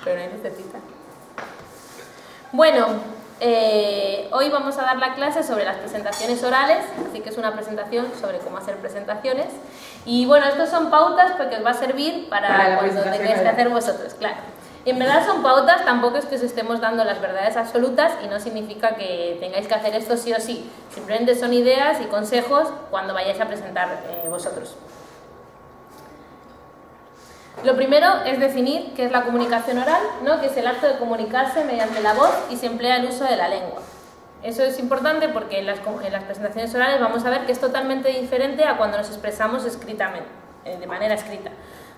pero no hay lucecita. Bueno, hoy vamos a dar la clase sobre las presentaciones orales, así que es una presentación sobre cómo hacer presentaciones. Y bueno, estos son pautas porque os va a servir para cuando tengáis que hacer vosotros, claro. En verdad son pautas, tampoco es que os estemos dando las verdades absolutas y no significa que tengáis que hacer esto sí o sí. Simplemente son ideas y consejos cuando vayáis a presentar vosotros. Lo primero es definir qué es la comunicación oral, ¿no? Que es el acto de comunicarse mediante la voz y se emplea el uso de la lengua. Eso es importante porque en las presentaciones orales vamos a ver que es totalmente diferente a cuando nos expresamos escritamente, de manera escrita.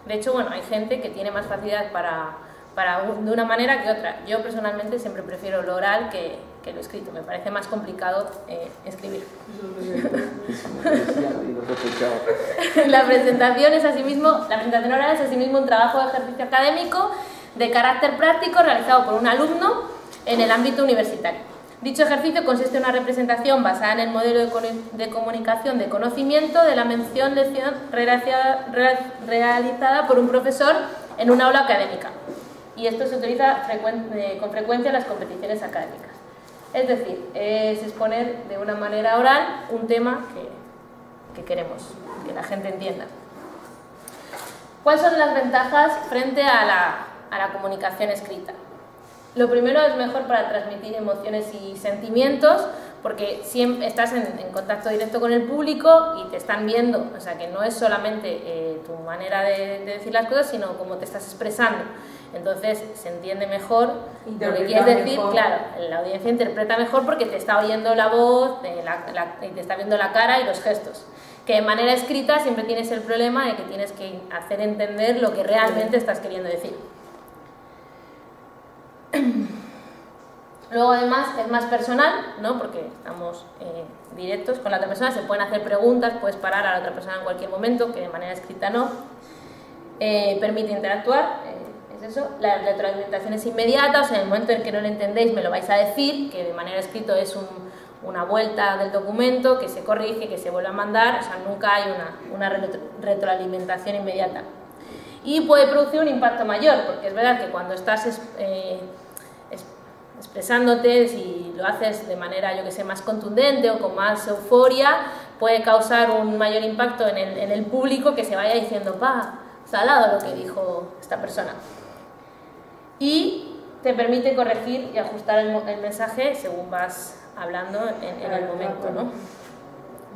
De hecho, bueno, hay gente que tiene más facilidad de una manera que otra. Yo personalmente siempre prefiero lo oral que lo escrito. Me parece más complicado escribir. La presentación oral es asimismo un trabajo de ejercicio académico de carácter práctico realizado por un alumno en el ámbito universitario. Dicho ejercicio consiste en una representación basada en el modelo de comunicación de conocimiento de la mención lección realizada por un profesor en un aula académica. Y esto se utiliza con frecuencia en las competiciones académicas. Es decir, es exponer de una manera oral un tema que queremos que la gente entienda. ¿Cuáles son las ventajas frente a la comunicación escrita? Lo primero es mejor para transmitir emociones y sentimientos porque siempre estás en contacto directo con el público y te están viendo, o sea que no es solamente tu manera de decir las cosas, sino cómo te estás expresando. Entonces se entiende mejor lo que quieres decir, mejor. Claro, la audiencia interpreta mejor porque te está oyendo la voz, y te está viendo la cara y los gestos. Que de manera escrita siempre tienes el problema de que tienes que hacer entender lo que realmente estás queriendo decir. Luego además es más personal, ¿no? Porque estamos directos con la otra persona, se pueden hacer preguntas, puedes parar a la otra persona en cualquier momento, que de manera escrita no. Permite interactuar. Es eso, la retroalimentación es inmediata, o sea, en el momento en que no lo entendéis me lo vais a decir, que de manera escrito es una vuelta del documento, que se corrige, que se vuelve a mandar, o sea, nunca hay una retroalimentación inmediata. Y puede producir un impacto mayor, porque es verdad que cuando estás expresándote, si lo haces de manera, yo que sé, más contundente o con más euforia, puede causar un mayor impacto en el público que se vaya diciendo, salado lo que dijo esta persona. Y te permite corregir y ajustar el mensaje según vas hablando en el momento, ¿no?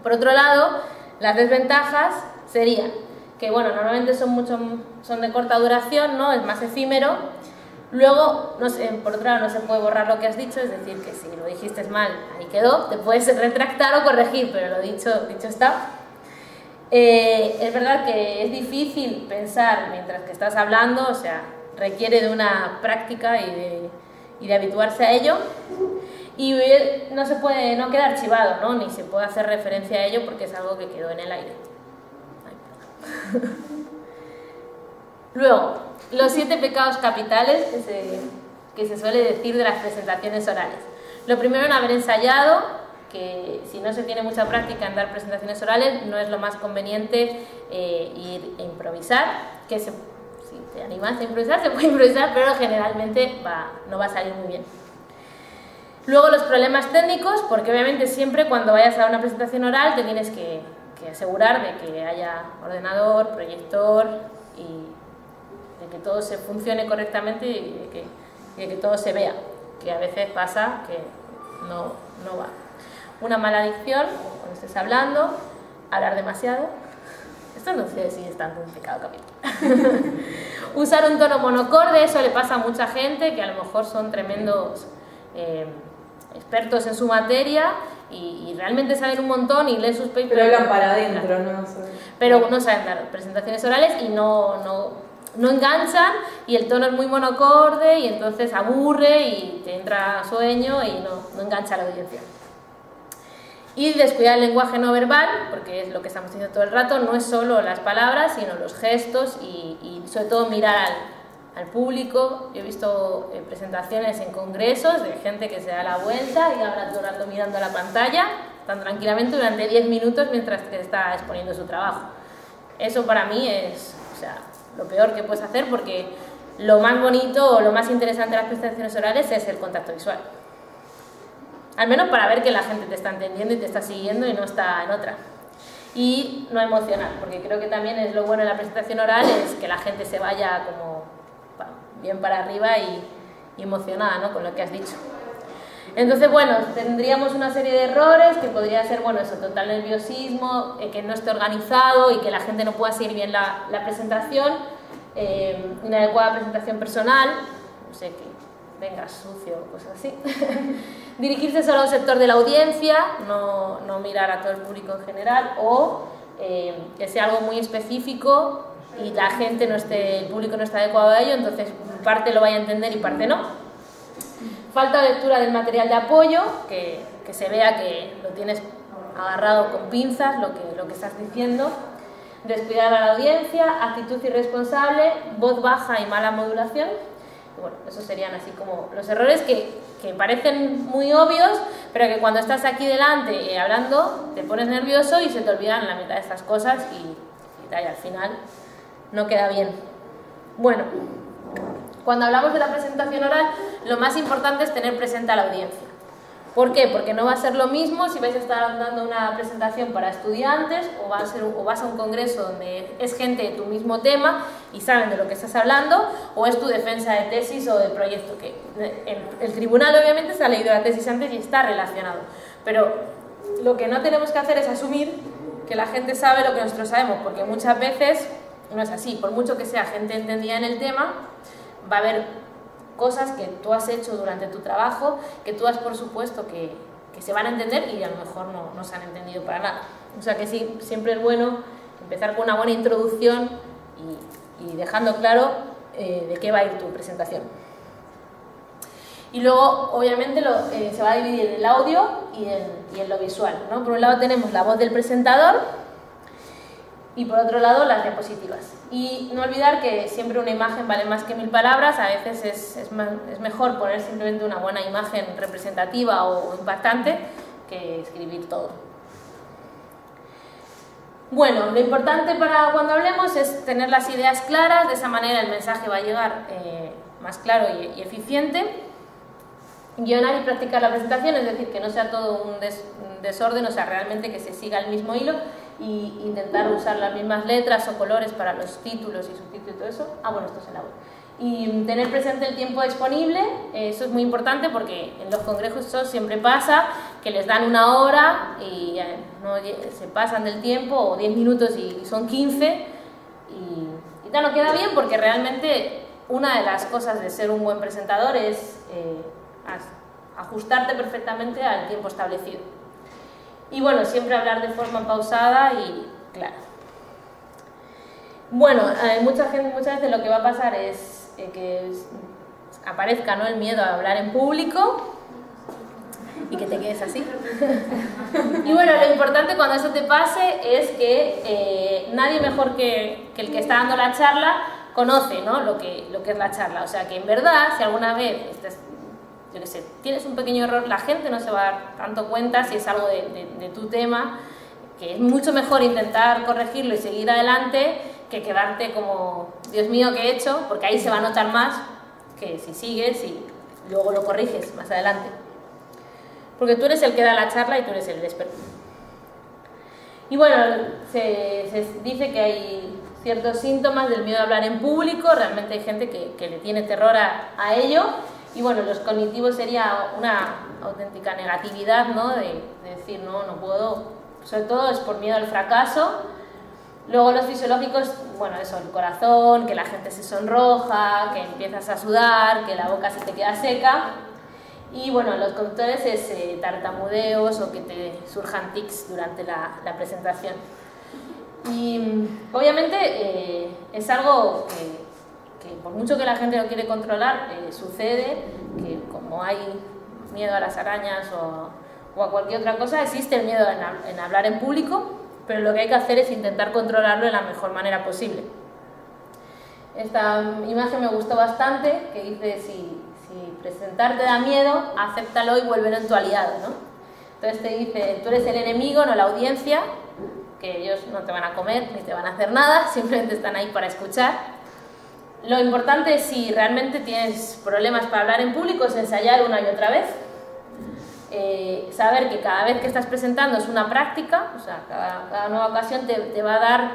Por otro lado, las desventajas serían que, bueno, normalmente son de corta duración, ¿no? Es más efímero. Luego, por otro lado, no se puede borrar lo que has dicho, es decir, que si lo dijiste mal, ahí quedó, te puedes retractar o corregir, pero lo dicho está. Es verdad que es difícil pensar mientras que estás hablando, o sea, requiere de una práctica y de habituarse a ello, y no queda archivado, ¿no? Ni se puede hacer referencia a ello porque es algo que quedó en el aire. Luego, los 7 pecados capitales que se suele decir de las presentaciones orales. Lo primero, en haber ensayado, que si no se tiene mucha práctica en dar presentaciones orales, no es lo más conveniente ir a improvisar, que si te animas a improvisar, se puede improvisar, pero generalmente no va a salir muy bien. Luego los problemas técnicos, porque obviamente siempre cuando vayas a dar una presentación oral te tienes que asegurar de que haya ordenador, proyector y de que todo se funcione correctamente y de que todo se vea, que a veces pasa que no va. Una mala dicción, cuando estés hablando, hablar demasiado. Esto no sé si es tanto un pecado capital. Usar un tono monocorde, eso le pasa a mucha gente que a lo mejor son tremendos expertos en su materia y realmente saben un montón y leen sus papers. Pero hablan para adentro, ¿no? Pero no saben dar presentaciones orales y no enganchan y el tono es muy monocorde y entonces aburre y te entra sueño y no engancha a la audiencia. Y descuidar el lenguaje no verbal, porque es lo que estamos diciendo todo el rato, no es solo las palabras, sino los gestos y sobre todo mirar al público. Yo he visto presentaciones en congresos de gente que se da la vuelta y habla todo el rato mirando a la pantalla, tan tranquilamente durante 10 minutos mientras que está exponiendo su trabajo. Eso para mí es lo peor que puedes hacer porque lo más bonito o lo más interesante de las presentaciones orales es el contacto visual. Al menos para ver que la gente te está entendiendo y te está siguiendo y no está en otra. Y no emocionar, porque creo que también es lo bueno de la presentación oral, es que la gente se vaya como bien para arriba y emocionada, ¿no?, con lo que has dicho. Entonces, bueno, tendríamos una serie de errores que podría ser, bueno, eso, total nerviosismo, que no esté organizado y que la gente no pueda seguir bien la presentación, inadecuada presentación personal, no sé, que venga sucio o cosas así. Dirigirse solo a un sector de la audiencia, no mirar a todo el público en general, o que sea algo muy específico y la gente el público no está adecuado a ello, entonces parte lo vaya a entender y parte no. Falta de lectura del material de apoyo, que se vea que lo tienes agarrado con pinzas, lo que estás diciendo. Descuidar a la audiencia, actitud irresponsable, voz baja y mala modulación. Y bueno, esos serían así como los errores que parecen muy obvios, pero que cuando estás aquí delante hablando te pones nervioso y se te olvidan la mitad de estas cosas y al final no queda bien. Bueno, cuando hablamos de la presentación oral, lo más importante es tener presente a la audiencia. ¿Por qué? Porque no va a ser lo mismo si vais a estar dando una presentación para estudiantes o vas a un congreso donde es gente de tu mismo tema y saben de lo que estás hablando, o es tu defensa de tesis o de proyecto, que el tribunal obviamente se ha leído la tesis antes y está relacionado. Pero lo que no tenemos que hacer es asumir que la gente sabe lo que nosotros sabemos, porque muchas veces no es así. Por mucho que sea gente entendida en el tema, va a haber cosas que tú has hecho durante tu trabajo, que tú has por supuesto que se van a entender y a lo mejor no se han entendido para nada. O sea que sí, siempre es bueno empezar con una buena introducción y dejando claro de qué va a ir tu presentación. Y luego, obviamente, se va a dividir el audio y en lo visual, ¿no? Por un lado tenemos la voz del presentador y por otro lado las diapositivas. Y no olvidar que siempre una imagen vale más que 1000 palabras. A veces es mejor poner simplemente una buena imagen representativa o impactante que escribir todo. Bueno, lo importante para cuando hablemos es tener las ideas claras, de esa manera el mensaje va a llegar más claro y eficiente. Guionar y practicar la presentación, es decir, que no sea todo un desorden, o sea, realmente que se siga el mismo hilo y intentar usar las mismas letras o colores para los títulos y subtítulos y todo eso. Ah, bueno, esto es el audio. Y tener presente el tiempo disponible, eso es muy importante porque en los congresos siempre pasa que les dan 1 hora y se pasan del tiempo, o 10 minutos y son 15, y ya no queda bien, porque realmente una de las cosas de ser un buen presentador es ajustarte perfectamente al tiempo establecido. Y bueno, siempre hablar de forma pausada y clara. Bueno, muchas veces lo que va a pasar es que aparezca, ¿no?, el miedo a hablar en público y que te quedes así. Y bueno, lo importante cuando eso te pase es que nadie mejor que el que está dando la charla conoce, ¿no?, lo que es la charla. O sea que en verdad, si alguna vez yo qué sé, tienes un pequeño error, la gente no se va a dar tanto cuenta si es algo de tu tema, que es mucho mejor intentar corregirlo y seguir adelante que quedarte como, Dios mío, ¿qué he hecho? Porque ahí se va a notar más que si sigues y luego lo corriges más adelante. Porque tú eres el que da la charla y tú eres el experto. Y bueno, se dice que hay ciertos síntomas del miedo a hablar en público. Realmente hay gente que le tiene terror a ello. Y bueno, los cognitivos sería una auténtica negatividad, ¿no?, de decir no puedo, sobre todo es por miedo al fracaso. Luego los fisiológicos, bueno, eso, el corazón, que la gente se sonroja, que empiezas a sudar, que la boca se te queda seca. Y bueno, los conductores es tartamudeos o que te surjan tics durante la presentación. Y obviamente es algo que por mucho que la gente lo quiere controlar, sucede que como hay miedo a las arañas o a cualquier otra cosa, existe el miedo en hablar en público, pero lo que hay que hacer es intentar controlarlo de la mejor manera posible. Esta imagen me gustó bastante, que dice, si presentarte da miedo, acéptalo y vuélvelo en tu aliado, ¿no? Entonces te dice, tú eres el enemigo, no la audiencia, que ellos no te van a comer ni te van a hacer nada, simplemente están ahí para escuchar. Lo importante es, si realmente tienes problemas para hablar en público, es ensayar una y otra vez. Saber que cada vez que estás presentando es una práctica, o sea, cada nueva ocasión te va a dar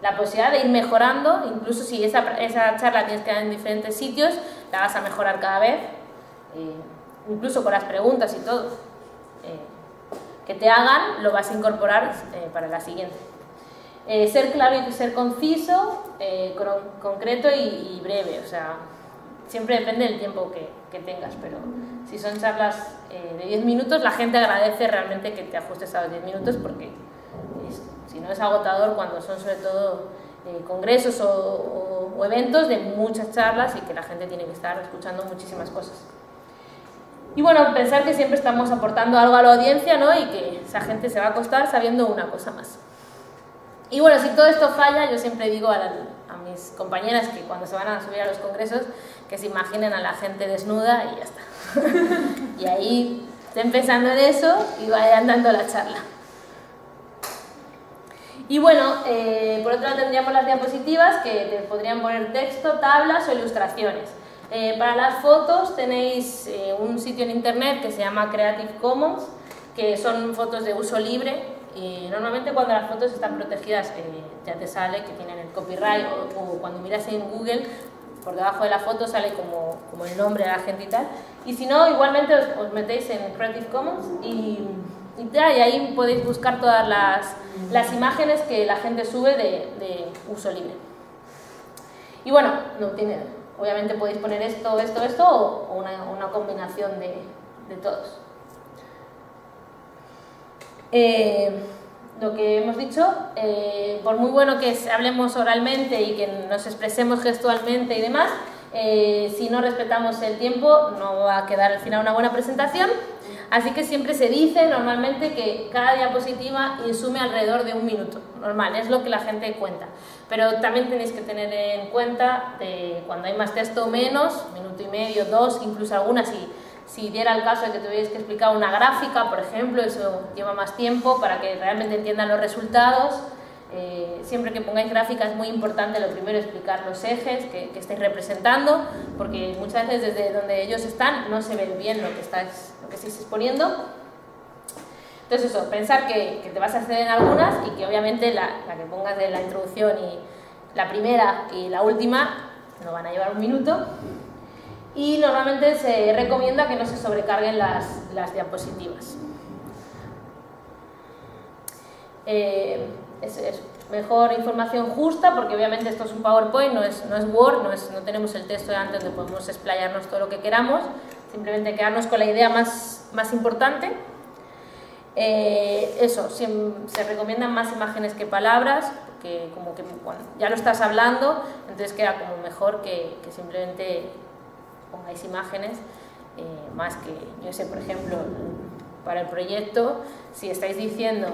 la posibilidad de ir mejorando. Incluso si esa charla tienes que dar en diferentes sitios, la vas a mejorar cada vez, incluso con las preguntas y todo que te hagan, lo vas a incorporar para la siguiente. Ser claro y ser conciso, concreto y breve, o sea, siempre depende del tiempo que tengas, pero si son charlas de 10 minutos, la gente agradece realmente que te ajustes a los 10 minutos, porque si no es agotador cuando son sobre todo congresos o eventos de muchas charlas y que la gente tiene que estar escuchando muchísimas cosas. Y bueno, pensar que siempre estamos aportando algo a la audiencia, ¿no? Y que esa gente se va a acostar sabiendo una cosa más. Y bueno, si todo esto falla, yo siempre digo a mis compañeras que cuando se van a subir a los congresos, que se imaginen a la gente desnuda y ya está. Y ahí estén pensando en eso y vayan dando la charla. Y bueno, por otro lado tendríamos las diapositivas, que te podrían poner texto, tablas o ilustraciones. Para las fotos tenéis un sitio en internet que se llama Creative Commons, que son fotos de uso libre, y normalmente cuando las fotos están protegidas ya te sale que tienen el copyright, o cuando miras en Google, por debajo de la foto sale como el nombre de la gente y tal. Y si no, igualmente os metéis en Creative Commons y ahí podéis buscar todas las imágenes que la gente sube de uso libre. Y bueno, obviamente podéis poner esto o una combinación de todos. Lo que hemos dicho, por muy bueno que hablemos oralmente y que nos expresemos gestualmente y demás, si no respetamos el tiempo no va a quedar al final una buena presentación. Así que siempre se dice normalmente que cada diapositiva insume alrededor de 1 minuto, normal, es lo que la gente cuenta. Pero también tenéis que tener en cuenta de cuando hay más texto o menos, 1 minuto y medio, 2, incluso algunas, si diera el caso de que tuvierais que explicar una gráfica, por ejemplo, eso lleva más tiempo para que realmente entiendan los resultados. Siempre que pongáis gráfica es muy importante lo primero explicar los ejes que estáis representando, porque muchas veces desde donde ellos están no se ve bien lo que estáis exponiendo. Entonces eso, pensar que te vas a hacer en algunas y que obviamente la que pongas de la introducción y la primera y la última no van a llevar 1 minuto. Y normalmente se recomienda que no se sobrecarguen las diapositivas. Es mejor información justa, porque obviamente esto es un PowerPoint, no es Word, no tenemos el texto de antes donde podemos explayarnos todo lo que queramos, simplemente quedarnos con la idea más importante. Se recomiendan más imágenes que palabras, porque como que bueno, ya lo estás hablando, entonces queda como mejor que simplemente pongáis imágenes, más que, yo sé, por ejemplo, para el proyecto, si estáis diciendo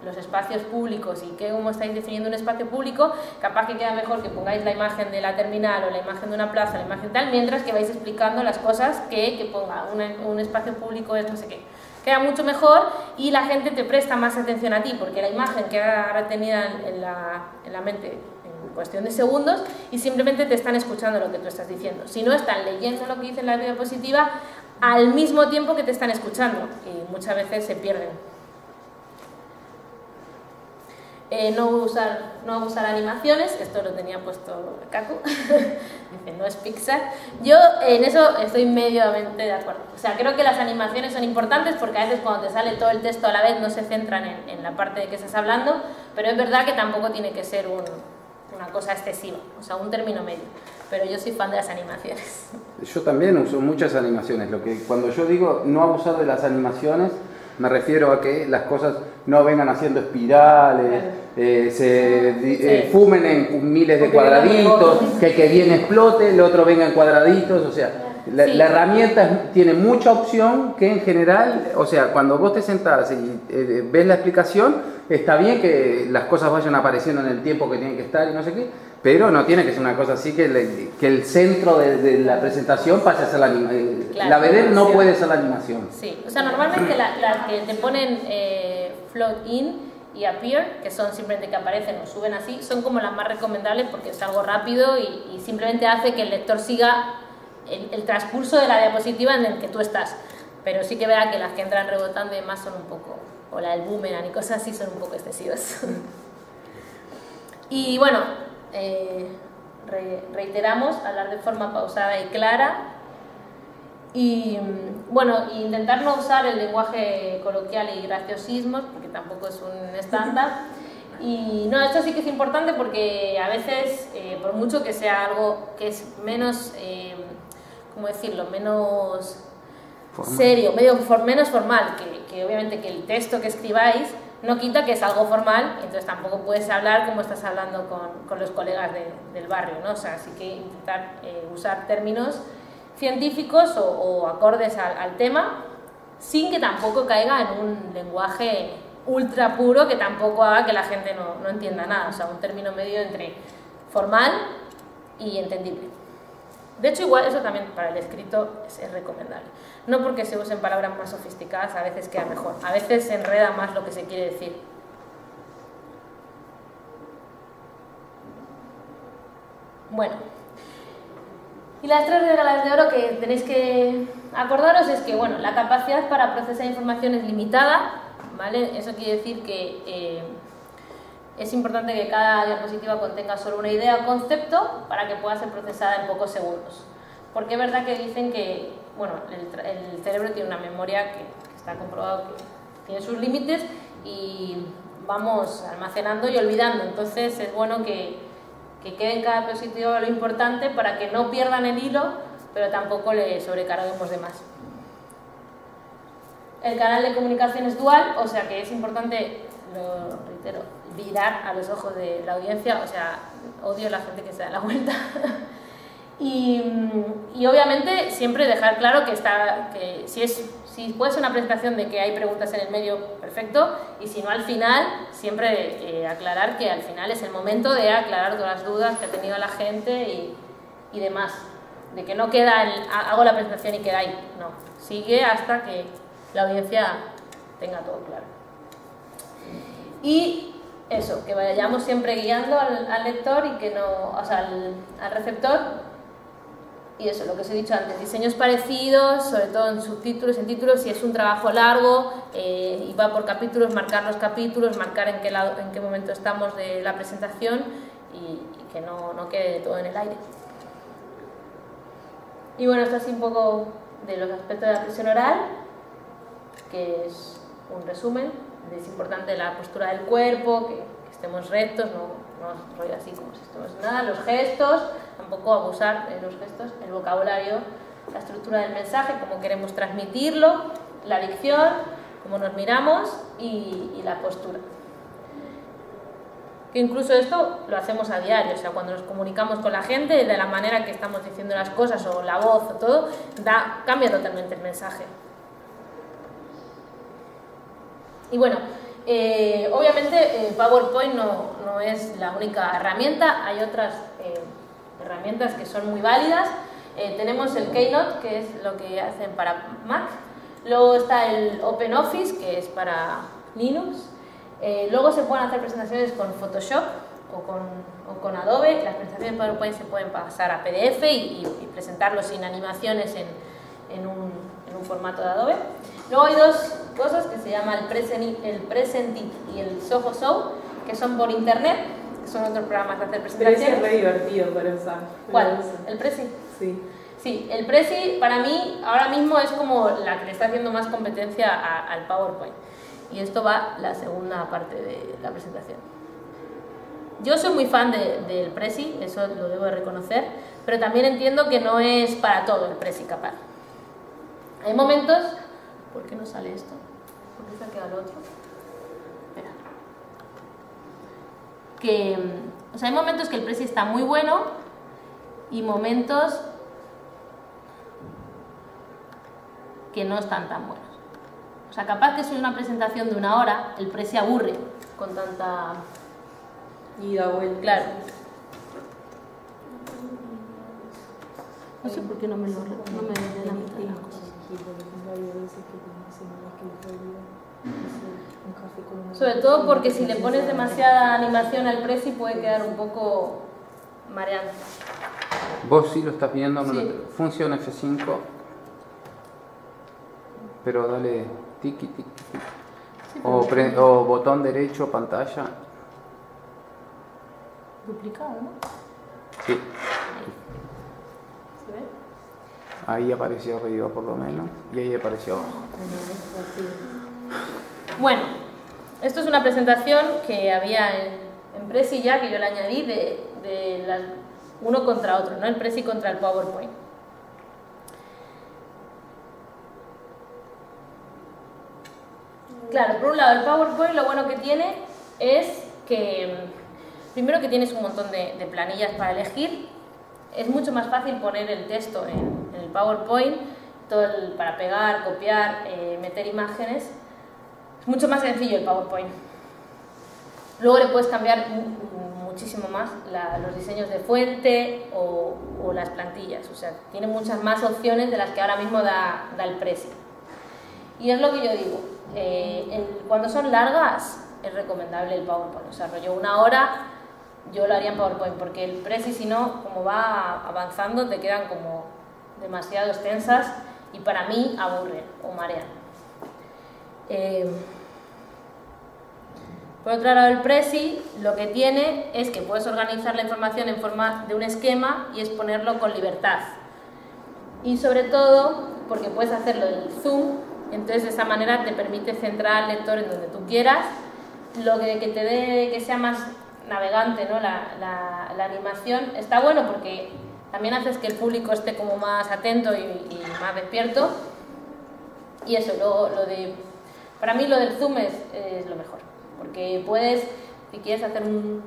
los espacios públicos y cómo estáis definiendo un espacio público, capaz que queda mejor que pongáis la imagen de la terminal o la imagen de una plaza, la imagen tal, mientras que vais explicando las cosas que ponga un espacio público es no sé qué. Queda mucho mejor y la gente te presta más atención a ti, porque la imagen queda retenida en la mente en cuestión de segundos y simplemente te están escuchando lo que tú estás diciendo. Si no, están leyendo lo que dice en la diapositiva al mismo tiempo que te están escuchando y muchas veces se pierden. No usar animaciones, esto lo tenía puesto Kaku, dice no es Pixar. Yo en eso estoy mediamente de acuerdo. O sea, creo que las animaciones son importantes porque a veces cuando te sale todo el texto a la vez no se centran en la parte de que estás hablando, pero es verdad que tampoco tiene que ser una cosa excesiva, o sea, un término medio. Pero yo soy fan de las animaciones. Yo también uso muchas animaciones. Cuando yo digo no abusar de las animaciones, me refiero a que las cosas no vengan haciendo espirales, fumen en miles de cuadraditos, que el que viene explote, el otro venga en cuadraditos, o sea, la herramienta tiene mucha opción que en general, o sea, cuando vos te sentás y ves la explicación, está bien que las cosas vayan apareciendo en el tiempo que tienen que estar y no sé qué, pero no tiene que ser una cosa así que el centro de la presentación pase a ser la animación. La vedette no puede ser la animación. Sí, o sea, normalmente las que te ponen float in y Appear, que son simplemente que aparecen o suben así, son como las más recomendables porque es algo rápido y simplemente hace que el lector siga el transcurso de la diapositiva en el que tú estás. Pero sí que verá que las que entran rebotando y demás son un poco, o la del boomerang y cosas así, son un poco excesivas. Y bueno, reiteramos, hablar de forma pausada y clara. Y bueno, intentar no usar el lenguaje coloquial y graciosismos, porque tampoco es un estándar. Y no, esto sí que es importante porque a veces, por mucho que sea algo que es menos, ¿cómo decirlo?, menos formal. Serio, menos formal, que obviamente que el texto que escribáis no quita que es algo formal, entonces tampoco puedes hablar como estás hablando con los colegas del barrio, ¿no? O sea, sí que intentar usar términos científicos o acordes al tema, sin que tampoco caiga en un lenguaje ultra puro que tampoco haga que la gente no entienda nada, o sea, un término medio entre formal y entendible. De hecho, igual eso también para el escrito es recomendable. No porque se usen palabras más sofisticadas, a veces queda mejor, a veces se enreda más lo que se quiere decir. Bueno, y las 3 reglas de oro que tenéis que acordaros es que, bueno, la capacidad para procesar información es limitada, ¿vale? Eso quiere decir que es importante que cada diapositiva contenga solo una idea o concepto para que pueda ser procesada en pocos segundos. Porque es verdad que dicen que, bueno, el cerebro tiene una memoria que está comprobado que tiene sus límites y vamos almacenando y olvidando. Entonces es bueno que quede en cada diapositiva lo importante para que no pierdan el hilo, pero tampoco le sobrecarguemos de más. El canal de comunicación es dual, o sea que es importante, lo reitero, virar a los ojos de la audiencia, o sea, odio a la gente que se da la vuelta. Y obviamente siempre dejar claro que si puede ser una presentación de que hay preguntas en el medio, perfecto, y si no al final, siempre aclarar que al final es el momento de aclarar todas las dudas que ha tenido la gente y demás, de que no queda hago la presentación y queda ahí, no, sigue hasta que la audiencia tenga todo claro. Y eso, que vayamos siempre guiando al lector y que no, o sea, al receptor. Y eso, lo que os he dicho antes, diseños parecidos, sobre todo en subtítulos, en títulos, si es un trabajo largo y va por capítulos, marcar los capítulos, marcar en qué momento estamos de la presentación y que no quede todo en el aire. Y bueno, esto es un poco de los aspectos de la expresión oral, que es un resumen. Es importante la postura del cuerpo, que estemos rectos, no rollo así como si estemos nada, los gestos, tampoco abusar de los gestos, el vocabulario, la estructura del mensaje, cómo queremos transmitirlo, la dicción, cómo nos miramos y la postura. Que incluso esto lo hacemos a diario, o sea, cuando nos comunicamos con la gente, de la manera que estamos diciendo las cosas o la voz o todo, cambia totalmente el mensaje. Y bueno, obviamente PowerPoint no es la única herramienta, hay otras herramientas que son muy válidas. Tenemos el Keynote, que es lo que hacen para Mac, luego está el OpenOffice, que es para Linux, luego se pueden hacer presentaciones con Photoshop o con Adobe. Las presentaciones de PowerPoint se pueden pasar a PDF y presentarlo sin animaciones en un formato de Adobe. Luego hay dos cosas que se llaman el Presentit y el Soho Show, que son por internet, que son otros programas de hacer presentaciones. Pero es re divertido para usar. ¿Cuál? ¿El Prezi? Sí. Sí, el Prezi para mí ahora mismo es como la que le está haciendo más competencia al PowerPoint. Y esto va la segunda parte de la presentación. Yo soy muy fan del Prezi, eso lo debo de reconocer, pero también entiendo que no es para todo el Prezi capaz. Hay momentos... ¿Por qué no sale esto? ¿Por qué se ha quedado el otro? Espera. O sea, hay momentos que el Prezi está muy bueno y momentos que no están tan buenos. O sea, capaz que si es una presentación de 1 hora, el Prezi aburre con tanta... ida, vuelta. Claro. No sé por qué no me da la mitad de las cosas. elegir, por ejemplo, hay veces que tenés semanas que les olvidan un café con una... Sobre todo porque si le pones demasiada animación al presi puede quedar un poco mareante. Vos sí lo estás viendo, no Sí. Función F5, pero dale tiki tiki. Sí, O botón derecho, pantalla. duplicado, ¿no? Sí, ¿Se ve? ahí apareció arriba por lo menos, y ahí apareció abajo. Bueno, esto es una presentación que había en Prezi ya, que yo le añadí de uno contra otro, ¿no? El Prezi contra el PowerPoint. Claro, por un lado el PowerPoint lo bueno que tiene es que primero que tienes un montón de planillas para elegir. Es mucho más fácil poner el texto en el PowerPoint, para pegar, copiar, meter imágenes. Es mucho más sencillo el PowerPoint. Luego le puedes cambiar muchísimo más los diseños de fuente o las plantillas. O sea, tiene muchas más opciones de las que ahora mismo da el Prezi. Y es lo que yo digo. Cuando son largas es recomendable el PowerPoint. O sea, rollo 1 hora yo lo haría en PowerPoint, porque el Prezi, si no, como va avanzando, te quedan como demasiado extensas y para mí aburren o marean. Por otro lado, el Prezi lo que tiene es que puedes organizar la información en forma de un esquema y exponerlo con libertad. Y sobre todo, porque puedes hacerlo en zoom, entonces de esa manera te permite centrar al lector en donde tú quieras, lo que te dé que sea más navegante, ¿no? La animación está bueno porque también haces que el público esté como más atento y más despierto. Y eso, para mí lo del zoom es lo mejor, porque puedes, si quieres hacer un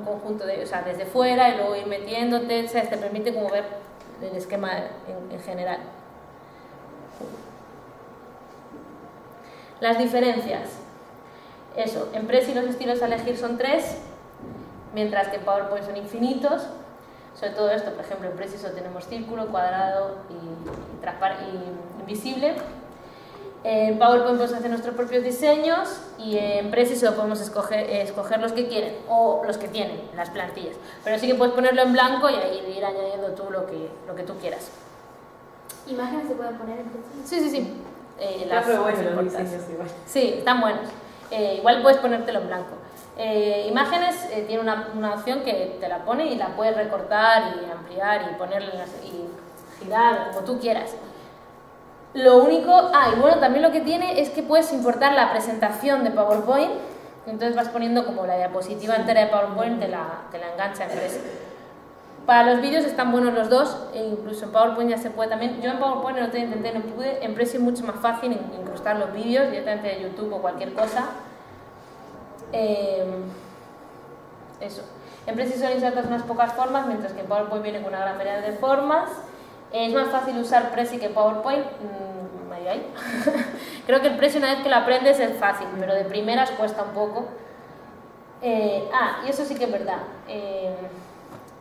conjunto o sea, desde fuera y luego ir metiéndote, o sea, te permite como ver el esquema en general. Las diferencias. Eso, en Prezi los estilos a elegir son 3, mientras que en PowerPoint son infinitos. Sobre todo esto, por ejemplo, en Prezi solo tenemos círculo, cuadrado y invisible. En PowerPoint podemos hacer nuestros propios diseños y en Prezi solo podemos escoger los que quieren o los que tienen las plantillas. Pero sí que puedes ponerlo en blanco y ahí ir añadiendo tú lo que tú quieras. ¿Imágenes se pueden poner en Prezi? Sí, sí, sí. Pero bueno, los diseños igual. Sí, están buenos. Igual puedes ponértelo en blanco. Imágenes tiene una opción que te la pone y la puedes recortar y ampliar y ponerle y girar como tú quieras. Lo único, y bueno, también lo que tiene es que puedes importar la presentación de PowerPoint, entonces vas poniendo como la diapositiva entera de PowerPoint, te la engancha en Prezi. Para los vídeos están buenos los dos, e incluso en PowerPoint ya se puede también. Yo en PowerPoint no intenté, no pude. En Prezi es mucho más fácil incrustar los vídeos directamente de YouTube o cualquier cosa. Eso. En Prezi solo insertas unas pocas formas, mientras que en PowerPoint viene con una gran variedad de formas. Es más fácil usar Prezi que PowerPoint. Ahí. Creo que el Prezi una vez que lo aprendes es fácil, pero de primeras cuesta un poco. Y eso sí que es verdad.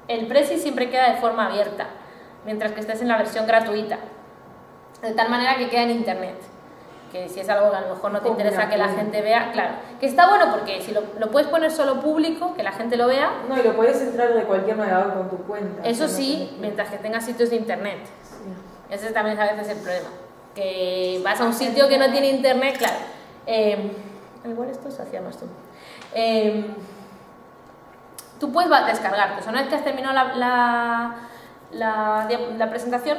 El Prezi siempre queda de forma abierta, mientras que estés en la versión gratuita, de tal manera que queda en internet, que si es algo que a lo mejor no te interesa que la gente vea, claro, que está bueno porque si lo puedes poner solo público, que la gente lo vea. No, y lo puedes entrar de cualquier navegador con tu cuenta. Eso sí, mientras que tengas sitios de internet. Sí. Ese también es a veces el problema, que vas a un sitio que no tiene internet, claro. Igual esto se hacía más tú. Tú puedes descargarte, o sea, una vez que has terminado la presentación,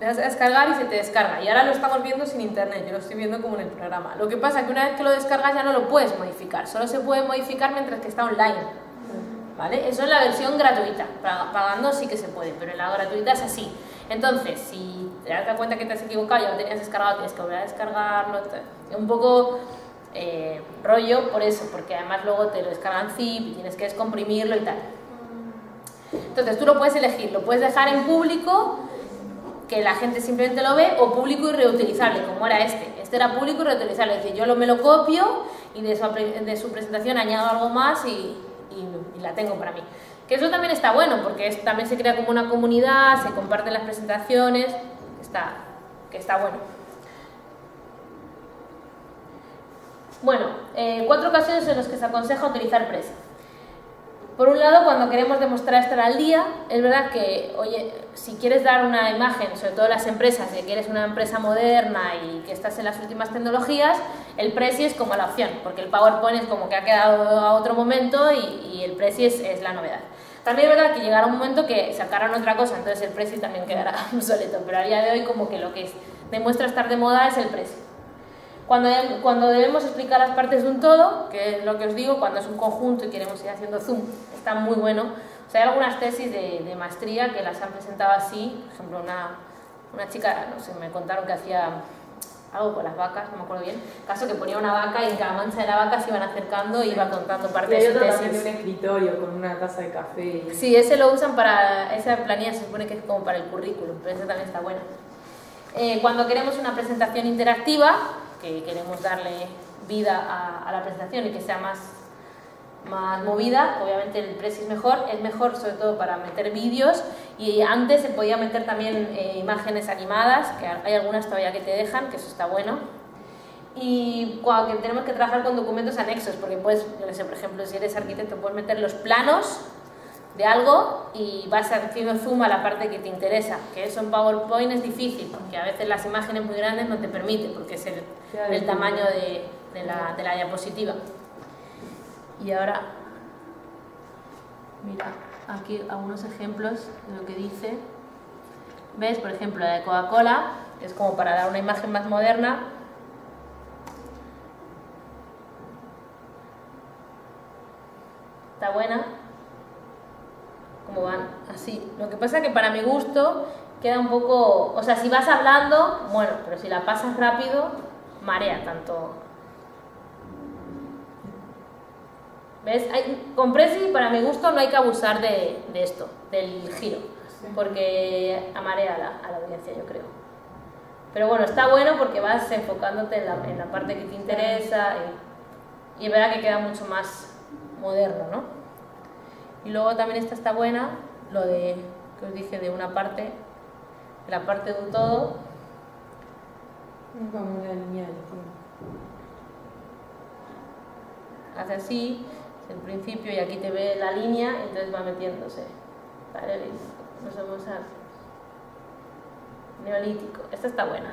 le das a descargar y se te descarga. Y ahora lo estamos viendo sin internet, yo lo estoy viendo como en el programa. Lo que pasa es que una vez que lo descargas ya no lo puedes modificar, solo se puede modificar mientras que está online. ¿Vale? Eso es la versión gratuita, pagando sí que se puede, pero en la gratuita es así. Entonces, si te das cuenta que te has equivocado, ya lo tenías descargado, tienes que volver a descargarlo. Es un poco rollo por eso, porque además luego te lo descargan zip y tienes que descomprimirlo y tal. Entonces tú lo puedes elegir, lo puedes dejar en público, que la gente simplemente lo ve, o público y reutilizable, como era este. Este era público y reutilizable, es decir, yo me lo copio y de su presentación añado algo más y la tengo para mí. Que eso también está bueno, porque también se crea como una comunidad, se comparten las presentaciones, está bueno. Bueno, 4 ocasiones en las que se aconseja utilizar Prezi. Por un lado, cuando queremos demostrar estar al día, es verdad que, oye, si quieres dar una imagen, sobre todo las empresas, de que eres una empresa moderna y que estás en las últimas tecnologías, el Prezi es como la opción, porque el PowerPoint es como que ha quedado a otro momento y el Prezi es la novedad. También es verdad que llegará un momento que sacarán otra cosa, entonces el Prezi también quedará obsoleto, pero a día de hoy como que lo que demuestra estar de moda es el Prezi. Cuando debemos explicar las partes de un todo, que es lo que os digo, cuando es un conjunto y queremos ir haciendo zoom, está muy bueno. O sea, hay algunas tesis de maestría que las han presentado así. Por ejemplo, una chica, no sé, me contaron que hacía algo con las vacas, no me acuerdo bien. Caso que ponía una vaca y en cada mancha de la vaca se iban acercando y iba contando parte de su tesis. También un escritorio con una taza de café. Sí, ese lo usan para, esa planilla se supone que es como para el currículum, pero ese también está bueno. Cuando queremos una presentación interactiva, que queremos darle vida a la presentación y que sea más movida, obviamente el Prezi es mejor sobre todo para meter vídeos, y antes se podía meter también imágenes animadas, que hay algunas todavía que te dejan, que eso está bueno. Y cuando tenemos que trabajar con documentos anexos, porque puedes, yo no sé, por ejemplo, si eres arquitecto, puedes meter los planos de algo y vas haciendo zoom a la parte que te interesa, que eso en PowerPoint es difícil, porque a veces las imágenes muy grandes no te permiten, porque es el tamaño de la diapositiva. Y ahora, mira, aquí algunos ejemplos de lo que dice. ¿Ves? Por ejemplo, la de Coca-Cola, es como para dar una imagen más moderna. Está buena. Como van así. Lo que pasa es que para mi gusto queda un poco, o sea, si vas hablando, bueno, pero si la pasas rápido, marea tanto. ¿Ves? Con Prezi, para mi gusto, no hay que abusar de esto, del giro, porque amarea a la audiencia, yo creo. Pero bueno, está bueno porque vas enfocándote en la parte que te interesa y es verdad que queda mucho más moderno, ¿no? Y luego también esta está buena, lo de que os dije de una parte, la parte de un todo. Como una lineal, Hace así, es el principio y aquí te ve la línea, entonces va metiéndose. ¿Vale? Nos vamos a neolítico. Esta está buena.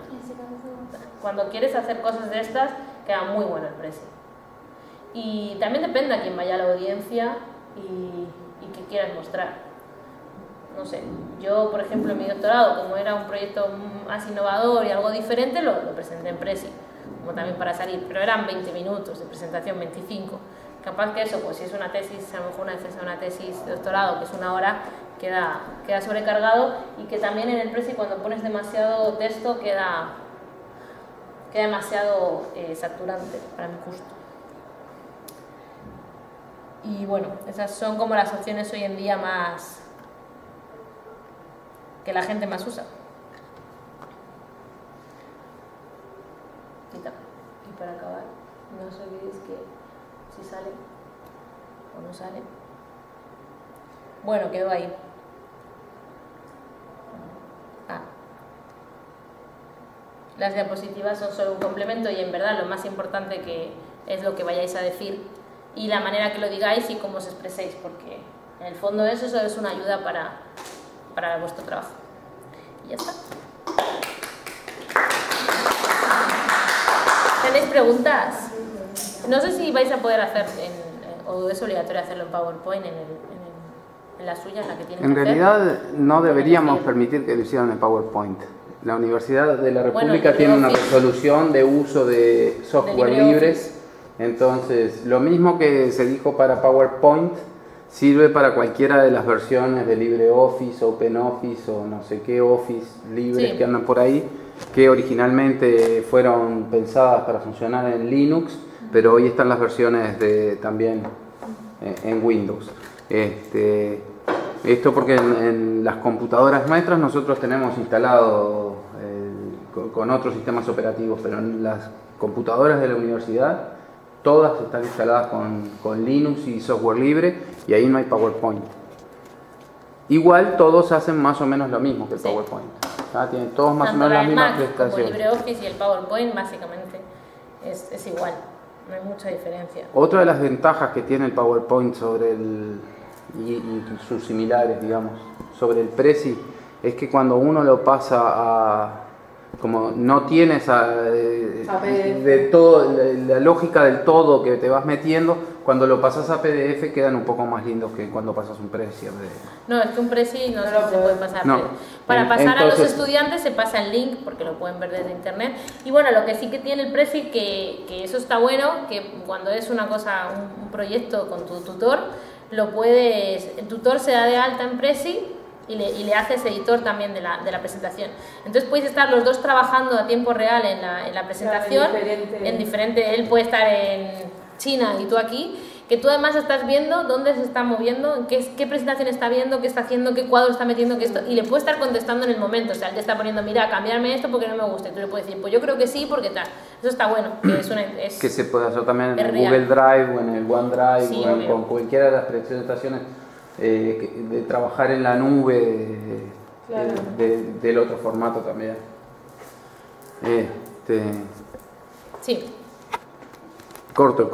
Cuando quieres hacer cosas de estas, queda muy bueno el Prezi. Y también depende a quién vaya a la audiencia y qué quieras mostrar. No sé, yo por ejemplo en mi doctorado, como era un proyecto más innovador y algo diferente, lo presenté en Prezi, como también para salir, pero eran 20 minutos de presentación, 25. Capaz que eso, pues si es una tesis, a lo mejor una defensa de una tesis de doctorado, que es una hora, queda sobrecargado, y que también en el Prezi cuando pones demasiado texto queda demasiado saturante para mi gusto. Y bueno, esas son como las opciones hoy en día más que la gente más usa. Y para acabar, no os olvidéis que si sale o no sale. Bueno, quedó ahí. Las diapositivas son solo un complemento y en verdad lo más importante que es lo que vayáis a decir y la manera que lo digáis y cómo os expreséis, porque en el fondo eso solo es una ayuda para vuestro trabajo. Y ya está. ¿Tenéis preguntas? No sé si vais a poder hacer, o es obligatorio hacerlo en PowerPoint, en la suya, en la que tienen En que realidad hacer. no deberíamos permitir que lo hicieran en PowerPoint. La Universidad de la República tiene una resolución de uso de software libres. Entonces, lo mismo que se dijo para PowerPoint sirve para cualquiera de las versiones de LibreOffice, OpenOffice o no sé qué Office libres que andan por ahí, que originalmente fueron pensadas para funcionar en Linux, pero hoy están las versiones también en Windows. Esto porque en las computadoras nuestras nosotros tenemos instalado con otros sistemas operativos, pero en las computadoras de la universidad todas están instaladas con Linux y software libre y ahí no hay PowerPoint. Igual todos hacen más o menos lo mismo que el Sí. PowerPoint. Tienen todos más Tanto o menos las el mismas Mac como prestaciones. LibreOffice y el PowerPoint básicamente es igual, no hay mucha diferencia. Otra de las ventajas que tiene el PowerPoint sobre y sus similares, digamos, sobre el Prezi, es que cuando uno lo pasa a... Como no tienes de todo, la lógica del todo que te vas metiendo, cuando lo pasas a PDF quedan un poco más lindos que cuando pasas un Prezi a PDF. No, es que un Prezi no se puede pasar. No. Para pasar a los Entonces, estudiantes se pasa el link porque lo pueden ver desde internet. Y bueno, lo que sí que tiene el Prezi, que eso está bueno, que cuando es una cosa, un proyecto con tu tutor, el tutor se da de alta en Prezi y le haces editor también de la presentación. Entonces podéis estar los dos trabajando a tiempo real en la presentación, en diferente, él puede estar en China y tú aquí, que tú además estás viendo dónde se está moviendo, qué presentación está viendo, qué está haciendo, qué cuadro está metiendo, qué esto, y le puedes estar contestando en el momento. O sea, él te está poniendo, mira, cambiarme esto porque no me gusta, y tú le puedes decir, pues yo creo que sí, porque tal. Eso está bueno, que se puede hacer también en el real. Google Drive o en el OneDrive Sí, o obvio. con cualquiera de las presentaciones, de trabajar en la nube, Claro. del otro formato también. Sí. Corto el